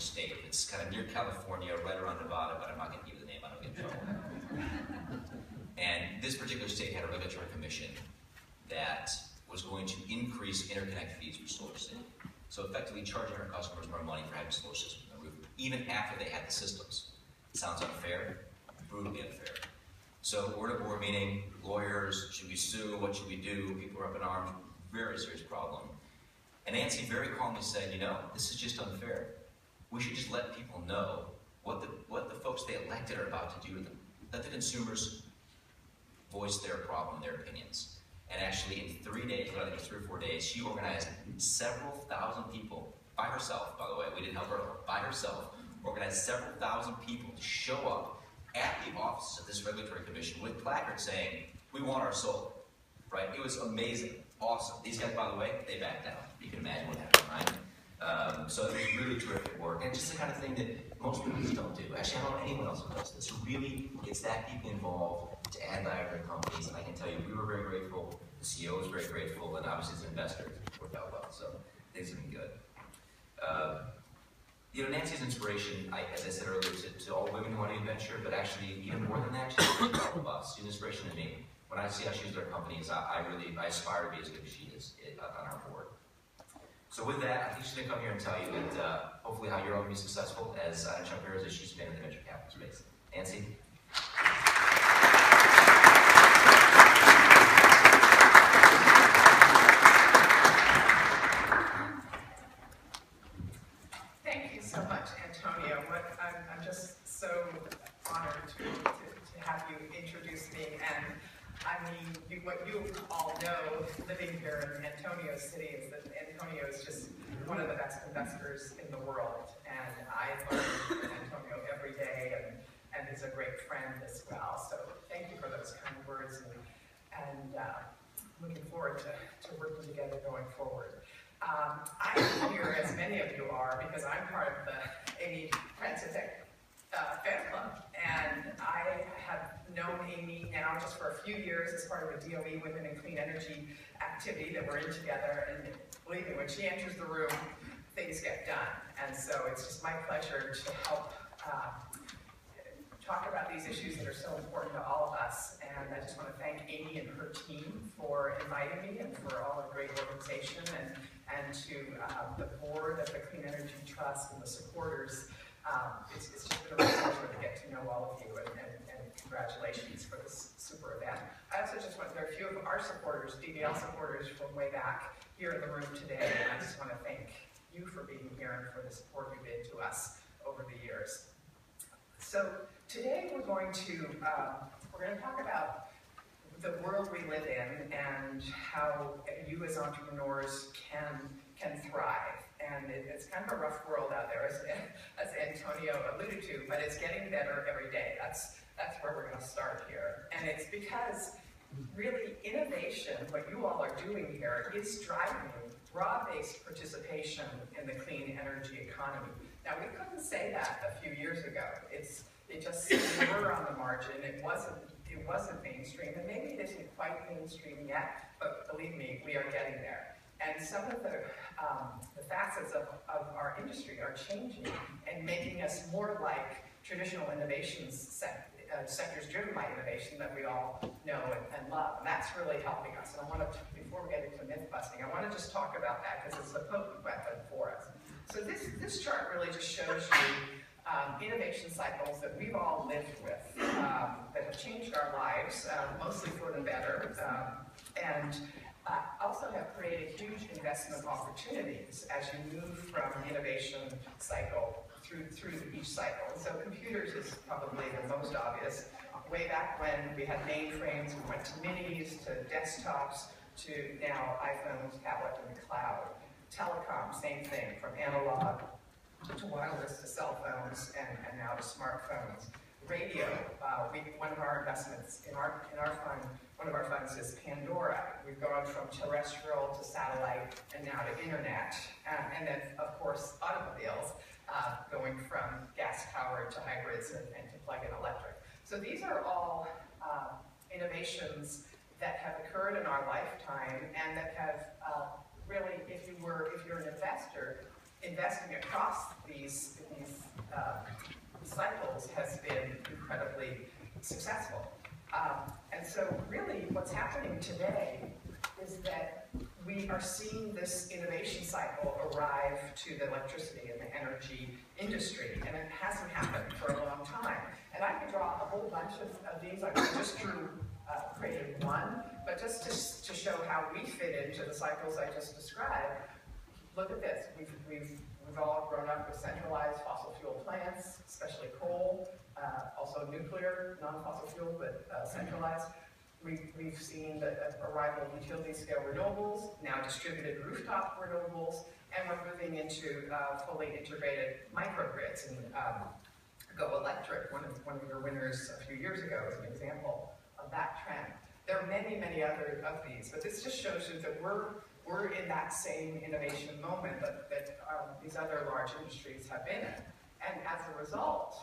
state. It's kind of near California, right around Nevada, but I'm not going to give you the name, I don't get in trouble. And this particular state had a regulatory commission that was going to increase interconnect fees for SolarCity. So effectively charging our customers more money for having solar systems on the roof, even after they had the systems. Sounds unfair, brutally unfair. So we're at a board meeting, lawyers, should we sue, what should we do? People are up in arms, very serious problem. And Nancy very calmly said, you know, this is just unfair. We should just let people know what the folks they elected are about to do to them. Let the consumers voice their problem, their opinions. And actually in 3 days, I think it was 3 or 4 days, she organized several thousand people, by herself, by the way, we didn't help her, by herself, organized several thousand people to show up at the offices of this regulatory commission with placards saying, we want our solar, right? It was amazing, awesome. These guys, by the way, they backed down. You can imagine what happened, right? So it was really terrific work, and just the kind of thing that most people just don't do. Actually, I don't know anyone else who does this. Really, it's that deeply involved to add value to their companies, and I can tell you, we were very grateful, the CEO was very grateful, and obviously as an investor, it worked out well, so things have been good. You know, Nancy's inspiration, as I said earlier, to all women who want to venture, but actually, even more than that, she's an all of us. She's an inspiration to me. When I see how she uses her companies, I aspire to be as good as she is on our board. So with that, I think she's going to come here and tell you that hopefully how you're all going to be successful as entrepreneurs as she's been in the venture capital space. Nancy? Thank you so much, Antonio. I'm just so honored to have you introduce me. And I mean, what you all know, living here in Antonio's city, is that Antonio is just one of the best investors in the world. And I learn from Antonio every day, and is a great friend as well. So thank you for those kind of words, and looking forward to working together going forward. I'm here, as many of you are, because I'm part of the Amy Prancitech fan club, and I have known Amy now just for a few years as part of the DOE Women in Clean Energy activity that we're in together, and believe me, when she enters the room, things get done. And so it's just my pleasure to help talk about these issues that are so important to all of us. And I just want to thank Amy and her team for inviting me and for all the great organization, and to the board of the Clean Energy Trust and the supporters. It's just been a real pleasure to get to know all of you, and congratulations for this super event. I also just want, there are a few of our supporters, DBL supporters from way back here in the room today, and I just want to thank you for being here and for the support you've been to us over the years. So today we're going to talk about the world we live in and how you as entrepreneurs can thrive. And it's kind of a rough world out there, as Antonio alluded to, but it's getting better every day. That's where we're going to start here. And it's because really innovation, what you all are doing here, is driving broad-based participation in the clean energy economy. Now, we couldn't say that a few years ago. It just we were on the margin. It wasn't mainstream, and maybe it isn't quite mainstream yet, but believe me, we are getting there. And some of the facets of our industry are changing and making us more like traditional innovations sectors driven by innovation that we all know and love. And that's really helping us. And I want to, before we get into myth busting, I want to just talk about that because it's a potent weapon for us. So this chart really just shows you innovation cycles that we've all lived with that have changed our lives, mostly for the better, and also have created huge investment opportunities as you move from innovation cycle through each cycle. And so computers is probably the most obvious. Way back when we had mainframes, we went to minis, to desktops, to now iPhones, tablet, and the cloud. Telecom, same thing, from analog to wireless to cell phones, and now to smartphones. Radio, one of our investments in our fund, one of our funds is Pandora. We've gone from terrestrial to satellite and now to internet. And then, of course, automobiles, going from gas-powered to hybrids and to plug-in electric. So these are all innovations that have occurred in our lifetime and that have really, if you're an investor, investing across these cycles has been incredibly successful. And so really what's happening today is that we are seeing this innovation cycle arrive to the electricity and the energy industry, and it hasn't happened for a long time. And I could draw a whole bunch of these. I just created one, but just to show how we fit into the cycles I just described. Look at this. We've all grown up with centralized fossil fuel plants, especially coal, also nuclear, non-fossil fuel, but centralized. We've seen the arrival of utility-scale renewables, now distributed rooftop renewables, and we're moving into fully integrated microgrids. And Go Electric, one of your winners a few years ago, is an example of that trend. There are many, many other of these, but this just shows you that we're in that same innovation moment that these other large industries have been in. And as a result,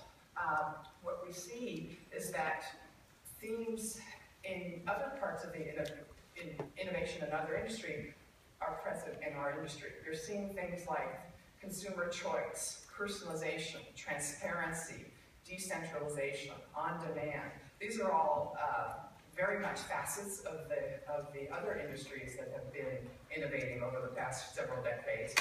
what we see is that themes in other parts of the innovation and other industry are present in our industry. You're seeing things like consumer choice, personalization, transparency, decentralization, on demand. These are all very much facets of the other industries that have been innovating over the past several decades.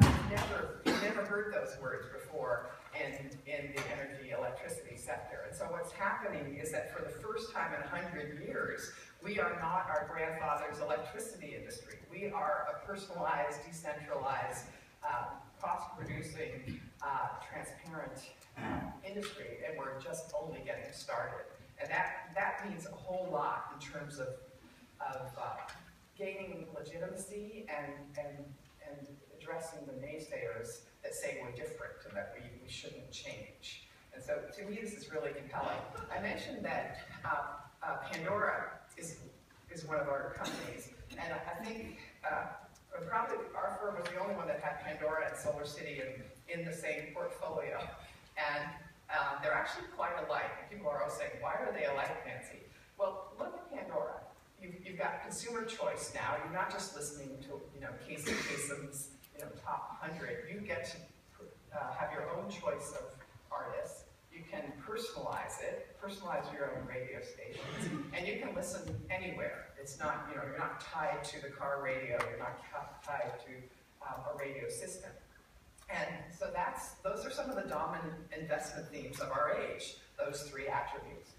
You've never heard those words before in the energy electricity sector. And so what's happening is that for the first time in 100 years, we are not our grandfather's electricity industry. We are a personalized, decentralized, cost-producing, transparent industry, and we're just only getting started. And that means a whole lot in terms of gaining legitimacy and addressing the naysayers that say we're different and that we shouldn't change. And so to me, this is really compelling. I mentioned that Pandora is one of our companies, and I think probably our firm was the only one that had Pandora and SolarCity in the same portfolio. And they're actually quite alike. People are always saying, why are they alike, Nancy? Well, look at Pandora. You've got consumer choice now. You're not just listening to Casey Kasem's top 100. You get to have your own choice of artists. You can personalize it, personalize your own radio stations, and you can listen anywhere. It's not, you're not tied to the car radio. You're not tied to a radio system. And so those are some of the dominant investment themes of our age, those three attributes.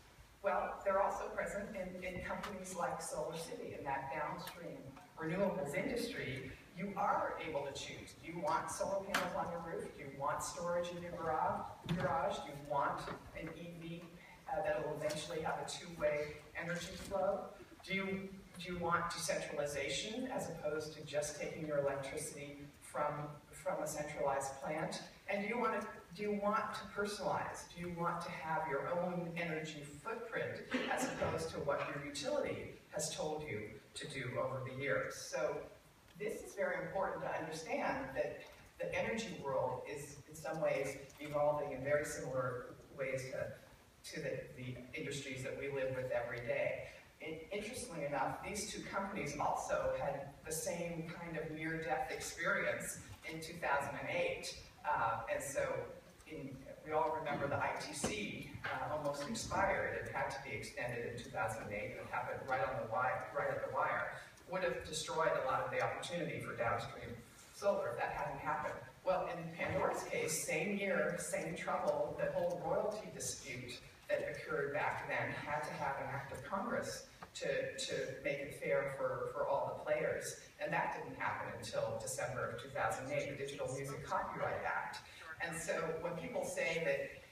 Well, they're also present in companies like SolarCity, in that downstream renewables industry. You are able to choose. Do you want solar panels on your roof? Do you want storage in your garage? Do you want an EV that will eventually have a two-way energy flow? Do you want decentralization as opposed to just taking your electricity from a centralized plant? And do you want to personalize? Do you want to have your own energy footprint as opposed to what your utility has told you to do over the years? So this is very important to understand, that the energy world is in some ways evolving in very similar ways to the industries that we live with every day. Interestingly enough, these two companies also had the same kind of near-death experience in 2008. And so we all remember the ITC almost expired and had to be extended in 2008. It happened right at the wire. Would have destroyed a lot of the opportunity for downstream solar if that hadn't happened. Well, in Pandora's case, same year, same trouble. The whole royalty dispute that occurred back then had to have an act of Congress to make it fair for all the players. And that didn't happen until December of 2008, the Digital Music Copyright Act. And so when people say that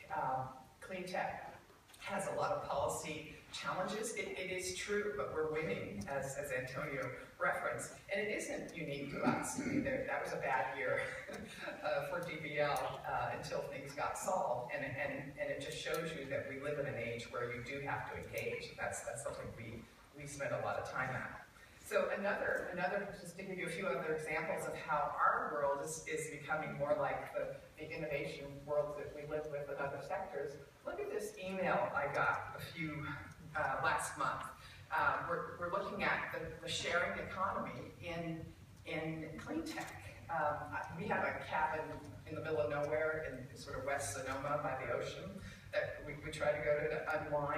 clean tech has a lot of policy challenges, it is true, but we're winning, as Antonio referenced. And it isn't unique to us. I mean, that was a bad year for DBL until things got solved. And it just shows you that we live in an age where you do have to engage. That's something we spend a lot of time at. So another, just to give you a few other examples of how our world is becoming more like the innovation world that we live with in other sectors. Look at this email I got a few last month. We're looking at the sharing economy in clean tech. We have a cabin in the middle of nowhere in sort of West Sonoma by the ocean that we try to go to unwind.